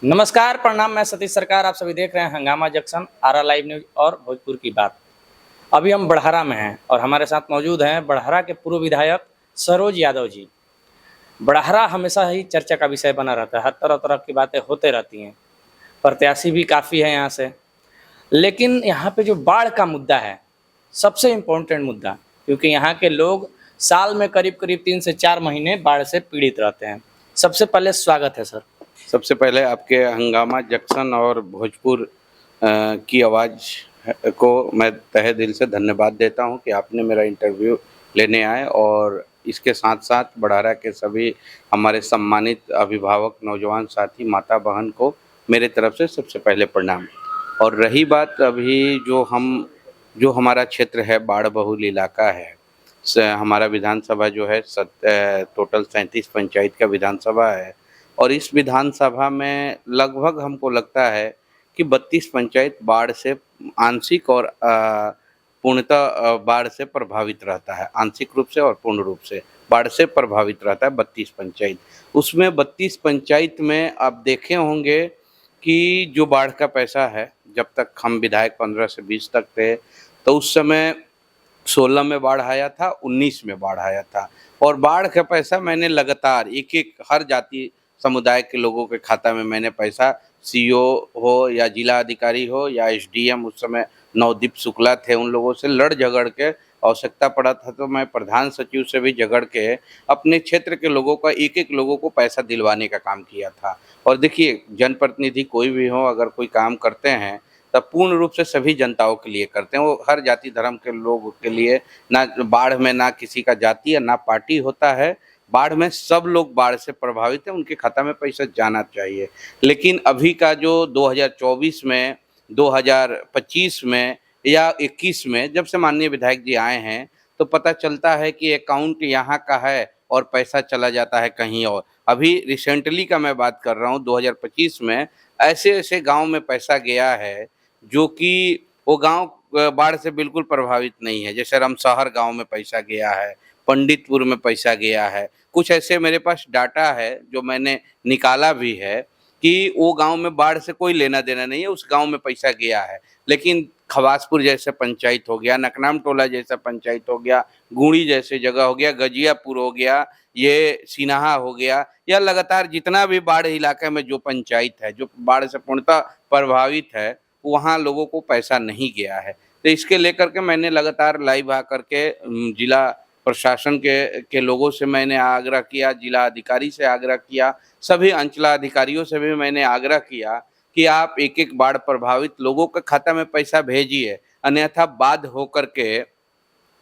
नमस्कार, प्रणाम। मैं सतीश सरकार, आप सभी देख रहे हैं हंगामा जंक्शन, आरा लाइव न्यूज़ और भोजपुर की बात। अभी हम बड़हरा में हैं और हमारे साथ मौजूद हैं बड़हरा के पूर्व विधायक सरोज यादव जी। बड़हरा हमेशा ही चर्चा का विषय बना रहता है, हर तरह-तरह की बातें होते रहती हैं। प्रत्याशी भी काफ़ी हैं यहाँ से, लेकिन यहाँ पे जो बाढ़ का मुद्दा है, सबसे इम्पोर्टेंट मुद्दा, क्योंकि यहाँ के लोग साल में करीब-करीब 3 से 4 महीने बाढ़ से पीड़ित रहते हैं। सबसे पहले स्वागत है सर। सबसे पहले आपके हंगामा जंक्शन और भोजपुर की आवाज़ को मैं तहे दिल से धन्यवाद देता हूं कि आपने मेरा इंटरव्यू लेने आए और इसके साथ-साथ बड़हरा के सभी हमारे सम्मानित अभिभावक, नौजवान साथी, माता बहन को मेरे तरफ से सबसे पहले प्रणाम। और रही बात अभी जो हमारा क्षेत्र है बाढ़ बहुल इलाका है, हमारा विधानसभा जो है टोटल 37 पंचायत का विधानसभा है और इस विधानसभा में लगभग हमको लगता है कि 32 पंचायत बाढ़ से आंशिक और पूर्णतः बाढ़ से प्रभावित रहता है। आंशिक रूप से और पूर्ण रूप से बाढ़ से प्रभावित रहता है 32 पंचायत। उसमें 32 पंचायत में आप देखे होंगे कि जो बाढ़ का पैसा है, जब तक हम विधायक 15 से 20 तक थे, तो उस समय 16 में बाढ़ आया था, 19 में बाढ़ आया था और बाढ़ का पैसा मैंने लगातार एक-एक हर जाति समुदाय के लोगों के खाता में मैंने पैसा सीओ हो या जिला अधिकारी हो या एसडीएम उस समय नवदीप शुक्ला थे, उन लोगों से लड़ झगड़ के आवश्यकता पड़ा था तो मैं प्रधान सचिव से भी झगड़ के अपने क्षेत्र के लोगों का एक-एक लोगों को पैसा दिलवाने का काम किया था। और देखिए जनप्रतिनिधि कोई भी हो अगर कोई काम करते हैं तब पूर्ण रूप से सभी जनताओं के लिए करते हैं। वो हर जाति धर्म के लोग के लिए, ना बाढ़ में ना किसी का जाति या ना पार्टी होता है। बाढ़ में सब लोग बाढ़ से प्रभावित हैं, उनके खाता में पैसा जाना चाहिए। लेकिन अभी का जो 2024 में, 2025 में या 21 में जब से माननीय विधायक जी आए हैं, तो पता चलता है कि अकाउंट यहाँ का है और पैसा चला जाता है कहीं और। अभी रिसेंटली का मैं बात कर रहा हूँ 2025 में ऐसे-ऐसे गाँव में पैसा गया है जो कि वो गाँव बाढ़ से बिल्कुल प्रभावित नहीं है। जैसे रमशहर गाँव में पैसा गया है, पंडितपुर में पैसा गया है। कुछ ऐसे मेरे पास डाटा है जो मैंने निकाला भी है कि वो गाँव में बाढ़ से कोई लेना-देना नहीं है, उस गाँव में पैसा गया है। लेकिन खवासपुर जैसे पंचायत हो गया, नकनाम टोला जैसा पंचायत हो गया, गुंडी जैसे जगह हो गया, गजियापुर हो गया, ये सिन्हा हो गया, या लगातार जितना भी बाढ़ इलाके में जो पंचायत है, जो बाढ़ से पूर्णतः प्रभावित है, वहाँ लोगों को पैसा नहीं गया है। तो इसके लेकर के मैंने लगातार लाइव आकर के जिला प्रशासन के लोगों से मैंने आग्रह किया, जिला अधिकारी से आग्रह किया, सभी अंचलाधिकारियों से भी मैंने आग्रह किया कि आप एक-एक बाढ़ प्रभावित लोगों के खाता में पैसा भेजिए, अन्यथा बाध्य होकर के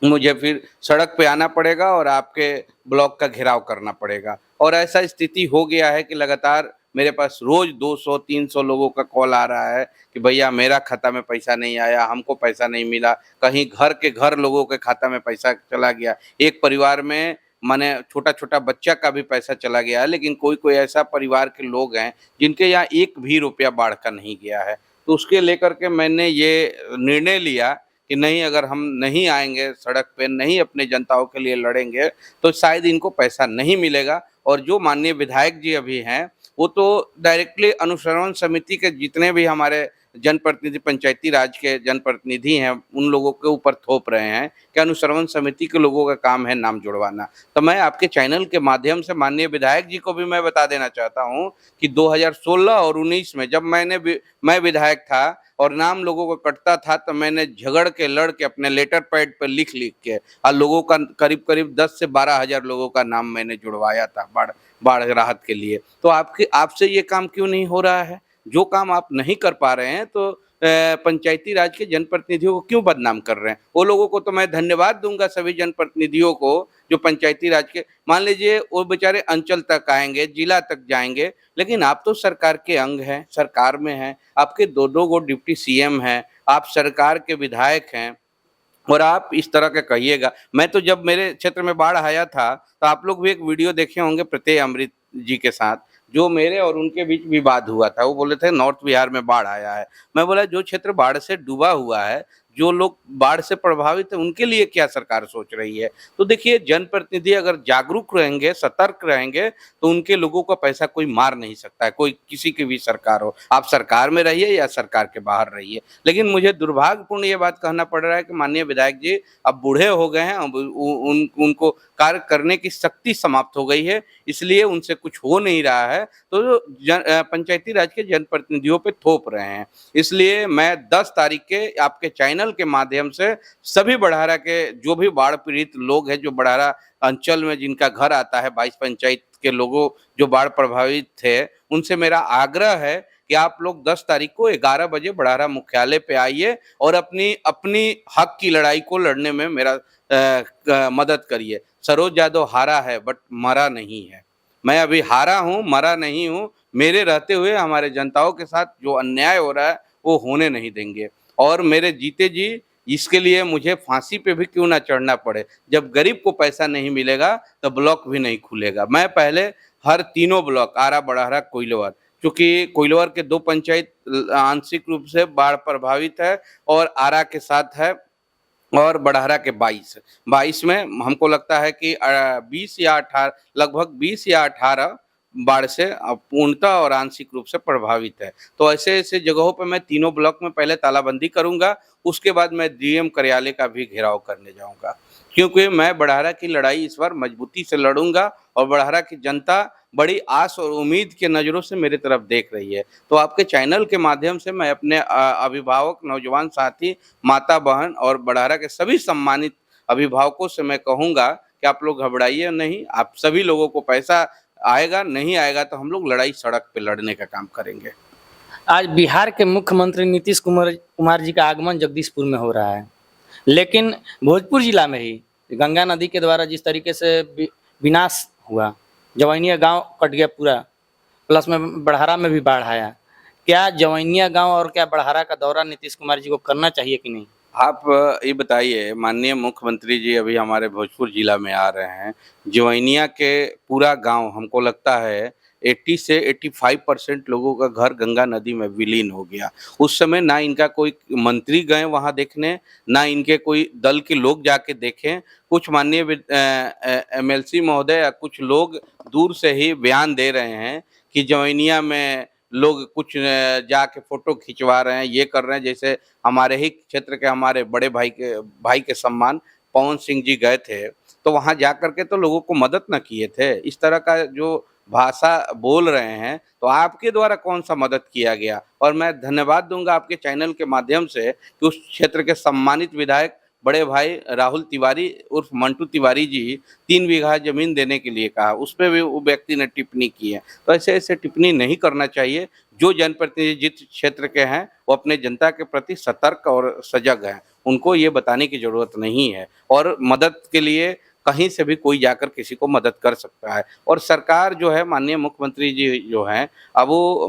मुझे फिर सड़क पे आना पड़ेगा और आपके ब्लॉक का घेराव करना पड़ेगा। और ऐसा स्थिति हो गया है कि लगातार मेरे पास रोज़ 200-300 लोगों का कॉल आ रहा है कि भैया मेरा खाता में पैसा नहीं आया, हमको पैसा नहीं मिला, कहीं घर के घर लोगों के खाता में पैसा चला गया। एक परिवार में माने छोटा-छोटा बच्चा का भी पैसा चला गया है, लेकिन कोई-कोई ऐसा परिवार के लोग हैं जिनके यहाँ एक भी रुपया बाढ़ का नहीं गया है। तो उसके लेकर के मैंने ये निर्णय लिया कि नहीं, अगर हम नहीं आएँगे सड़क पे, नहीं अपने जनताओं के लिए लड़ेंगे, तो शायद इनको पैसा नहीं मिलेगा। और जो माननीय विधायक जी अभी हैं, वो तो डायरेक्टली अनुश्रवण समिति के जितने भी हमारे जनप्रतिनिधि पंचायती राज के जनप्रतिनिधि हैं, उन लोगों के ऊपर थोप रहे हैं कि अनुश्रवण समिति के लोगों का काम है नाम जुड़वाना। तो मैं आपके चैनल के माध्यम से माननीय विधायक जी को भी मैं बता देना चाहता हूँ कि 2016 और 19 में जब मैं विधायक था और नाम लोगों का कटता था, तो मैंने झगड़ के, लड़ के अपने लेटर पैड पे लिख-लिख के लोगों का करीब-करीब 10 से 12 हज़ार लोगों का नाम मैंने जुड़वाया था बाढ़ बाढ़ राहत के लिए। तो आपसे ये काम क्यों नहीं हो रहा है? जो काम आप नहीं कर पा रहे हैं तो पंचायती राज के जनप्रतिनिधियों को क्यों बदनाम कर रहे हैं? वो लोगों को तो मैं धन्यवाद दूँगा, सभी जनप्रतिनिधियों को जो पंचायती राज के, मान लीजिए वो बेचारे अंचल तक आएँगे, जिला तक जाएँगे, लेकिन आप तो सरकार के अंग हैं, सरकार में हैं, आपके 2-2 गो डिप्टी सीएम हैं, आप सरकार के विधायक हैं और आप इस तरह का कहिएगा। मैं तो जब मेरे क्षेत्र में बाढ़ आया था, तो आप लोग भी एक वीडियो देखे होंगे प्रत्यय अमृत जी के साथ, जो मेरे और उनके बीच विवाद हुआ था। वो बोले थे नॉर्थ बिहार में बाढ़ आया है। मैं बोला जो क्षेत्र बाढ़ से डूबा हुआ है, जो लोग बाढ़ से प्रभावित हैं उनके लिए क्या सरकार सोच रही है। तो देखिए, जनप्रतिनिधि अगर जागरूक रहेंगे, सतर्क रहेंगे, तो उनके लोगों का पैसा कोई मार नहीं सकता है, कोई किसी की भी सरकार हो। आप सरकार में रहिए या सरकार के बाहर रहिए। लेकिन मुझे दुर्भाग्यपूर्ण ये बात कहना पड़ रहा है कि माननीय विधायक जी अब बूढ़े हो गए हैं, अब उनको कार्य करने की शक्ति समाप्त हो गई है, इसलिए उनसे कुछ हो नहीं रहा है, तो पंचायती राज के जनप्रतिनिधियों पे थोप रहे हैं। इसलिए मैं 10 तारीख के आपके चैनल के माध्यम से सभी बड़हरा के जो भी बाढ़ पीड़ित लोग हैं, जो बड़हरा अंचल में जिनका घर आता है, 22 पंचायत के लोगों जो बाढ़ प्रभावित थे, उनसे मेरा आग्रह है कि आप लोग 10 तारीख को 11 बजे बड़हरा मुख्यालय पे आइए और अपनी अपनी हक की लड़ाई को लड़ने में मेरा मदद करिए। सरोज यादव हारा है बट मरा नहीं है। मैं अभी हारा हूँ, मरा नहीं हूँ। मेरे रहते हुए हमारे जनताओं के साथ जो अन्याय हो रहा है वो होने नहीं देंगे, और मेरे जीते जी इसके लिए मुझे फांसी पे भी क्यों ना चढ़ना पड़े। जब गरीब को पैसा नहीं मिलेगा तो ब्लॉक भी नहीं खुलेगा। मैं पहले हर तीनों ब्लॉक आरा, बड़हरा, कोइलवर, चूँकि कोइलवर के 2 पंचायत आंशिक रूप से बाढ़ प्रभावित है और आरा के साथ है, और बड़हरा के 22 में हमको लगता है कि 20 या 18, लगभग 20 या 18 बाढ़ से पूर्णतः और आंशिक रूप से प्रभावित है। तो ऐसे-ऐसे जगहों पे मैं तीनों ब्लॉक में पहले तालाबंदी करूँगा, उसके बाद मैं डीएम कार्यालय का भी घेराव करने जाऊँगा। क्योंकि मैं बड़हरा की लड़ाई इस बार मजबूती से लड़ूँगा और बड़हरा की जनता बड़ी आस और उम्मीद के नज़रों से मेरी तरफ देख रही है। तो आपके चैनल के माध्यम से मैं अपने अभिभावक, नौजवान साथी, माता-बहन और बड़हरा के सभी सम्मानित अभिभावकों से मैं कहूँगा कि आप लोग घबराइए नहीं, आप सभी लोगों को पैसा आएगा, नहीं आएगा तो हम लोग लड़ाई सड़क पे लड़ने का काम करेंगे। आज बिहार के मुख्यमंत्री नीतीश कुमार जी का आगमन जगदीशपुर में हो रहा है, लेकिन भोजपुर जिला में ही गंगा नदी के द्वारा जिस तरीके से विनाश हुआ, जवैनिया गांव कट गया पूरा, प्लस में बड़हरा में भी बाढ़ आया। क्या जवैनिया गांव और क्या बड़हरा का दौरा नीतीश कुमार जी को करना चाहिए कि नहीं? आप ये बताइए, माननीय मुख्यमंत्री जी अभी हमारे भोजपुर जिला में आ रहे हैं। जवैनिया के पूरा गांव हमको लगता है 80 से 85% लोगों का घर गंगा नदी में विलीन हो गया। उस समय ना इनका कोई मंत्री गए वहाँ देखने, ना इनके कोई दल के लोग जाके देखें। कुछ माननीय एमएलसी महोदय या कुछ लोग दूर से ही बयान दे रहे हैं कि जवैनिया में लोग कुछ जाके फ़ोटो खिंचवा रहे हैं, ये कर रहे हैं। जैसे हमारे ही क्षेत्र के हमारे बड़े भाई के सम्मान पवन सिंह जी गए थे, तो वहाँ जा कर के तो लोगों को मदद ना किए थे। इस तरह का जो भाषा बोल रहे हैं, तो आपके द्वारा कौन-सा मदद किया गया? और मैं धन्यवाद दूँगा आपके चैनल के माध्यम से कि उस क्षेत्र के सम्मानित विधायक बड़े भाई राहुल तिवारी उर्फ मंटू तिवारी जी 3 बीघा ज़मीन देने के लिए कहा, उसपे भी वो व्यक्ति ने टिप्पणी की है। तो ऐसे-ऐसे टिप्पणी नहीं करना चाहिए। जो जनप्रतिनिधि जिस क्षेत्र के हैं, वो अपने जनता के प्रति सतर्क और सजग हैं। उनको ये बताने की ज़रूरत नहीं है, और मदद के लिए कहीं से भी कोई जाकर किसी को मदद कर सकता है। और सरकार जो है, माननीय मुख्यमंत्री जी जो हैं, अब वो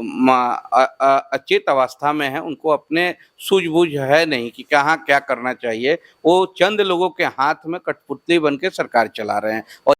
अचेत अवस्था में हैं, उनको अपने सूझबूझ है नहीं कि कहाँ क्या करना चाहिए। वो चंद लोगों के हाथ में कठपुतली बन के सरकार चला रहे हैं। और